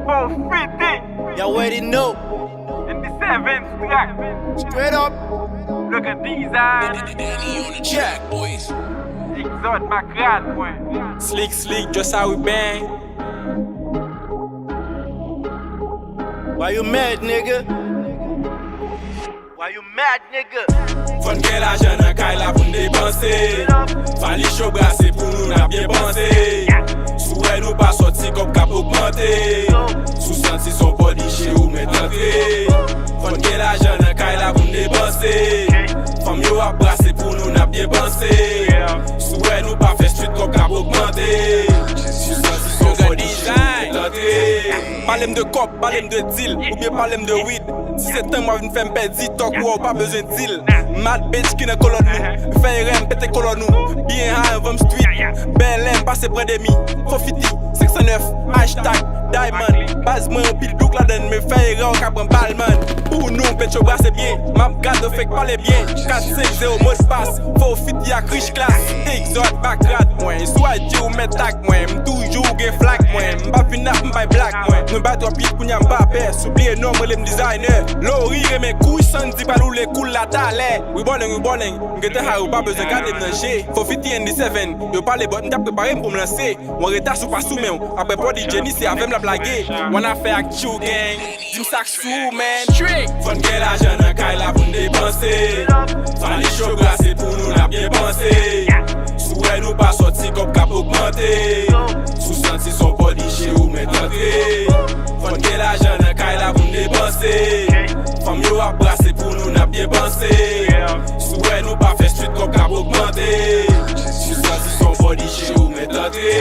450. You already know. In the 7th track. Straight up. Look at these eyes. Danny on the track, boys. Exote my crowd, boy. Slick, just how we bang. Why you mad, nigga? Why you mad, nigga? Fon gen la jen nan kay la pou n'depanse. Fali chou brase pou nou na bien panse. Sou wè nou pa soti kop kap augmente. Sou santi son body che ou men tante. Fon gen la jen nan kay la pou n'depanse. Fam yo ap brase pou nou na bien panse. Sou wè nou pa fè street kop kap augmente. Sou santi son body che ou men tante. Parlem de cop, parlem de deal, ou bien parlem de weed. Si c'est temps, moi, v'ne fè m'pedi talk, ou pas besoin de deal. Mad bitch qui ne colonne nous, fè rem, pète colonne nous. Bien high, vom street, bel M, passe près de mi. Fofiti, 609, hashtag, diamond. Base moi, pile douk la donne, me fè rem, kapren balman. Pour nous, pète chou brasse bien, map gade, fèk parle bien. 4-5-0, mot de passe, Fofiti à riche classe. Exote, backrat, moi, soit Dieu ou met tag, moi. M'toujou gen flag, moi. M'pa finap, m'bay black, moi. Nous battons pit pou nyam pa pè, s'oublier non, moi, l'em designer. Lori reme couilles sans di pa ou les cool la talè. We balling, m'gete ha ou pas besoin gade m'nanger. Fofiti in the 7, yo parle bot m'ta préparé m'pour m'lancer. On retard ou pas sous men, après pas di Jenny c'est avec la blague. On a fait avec Chou gang, dim sak sou man. Fon gen la jen nan kay la pou n'depanse. Fali chou glase pou nou la bien panse. Sou wè nou pa soti kop kap augmente. Sou santi son body che ou men tante. Fon gen la jen nan kay la pou n'depanse. Fam yo ap brase pou nou na bien panse. Sou wè nou pa fè street kop kap augmente. Sou santi son body che ou men tante.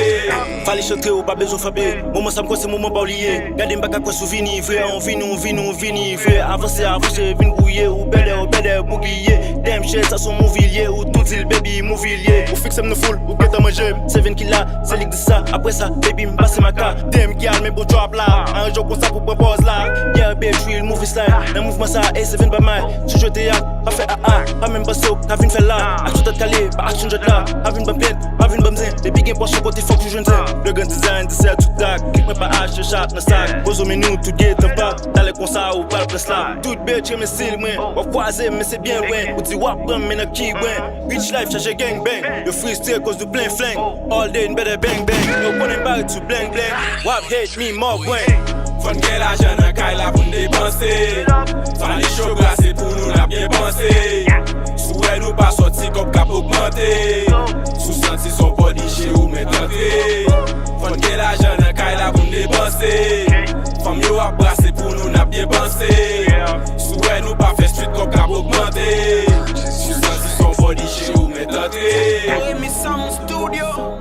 Fallait chanter ou pas besoin frapper. Moment ça me quoi c'est moment pas oublier. Gardez m'baka quoi souvenir. Vrai on vini. Vrai avancer, vin brouiller. Ou belle, bouglier. Damn shit, ça son mouvilier. Ou tout il baby, mouvilier. Ou fixe me full, ou qu'est-ce à manger. 7 qui là, c'est ligue de ça. Après ça, baby m'passe ma carte. Damn girl, mes beaux drop là. Un jour comme ça pour propose là. Yeah, baby, je suis le movie style. Le mouvement ça, et 7 pas mal. Si je théâtre, pas fait AA. Pas même pas souk, t'as vu fait là. Action de calé, pas action de là. Pas vu une bonne pièce, pas vu une bonne zin. Les big game pour chaque côté, faut que je ne sais. Le gun design, c'est tout tac. Click me pas H, je chatte, me sac. Pose au menu, tout guet, t'en pas. T'as les concerts ou pas le place là. Tout bitch, mais style, moi. On croise, mais c'est bien, ouais. Ou dis wap, mais n'a qui, ouais. Rich life, chargé gang bang. Le freestyle cause du plein flingue. All day, une better bang bang. No one in back to blank blank. Wap hate me, more ouais. Fon gen la jen nan kay la pou n'depanse. Fali chou glase pou nou la bien panse. Sou wè nou pa soti kop kap augmente. Sou santi son body che ou men tante. Fon gen la jen nan kay la pou n'depanse. Fam yo ap brase pou nou na bien panse. Sou wè nou pa fè street kop kap augmente. Sou santi son body che ou men tante. Amy Sound Studio.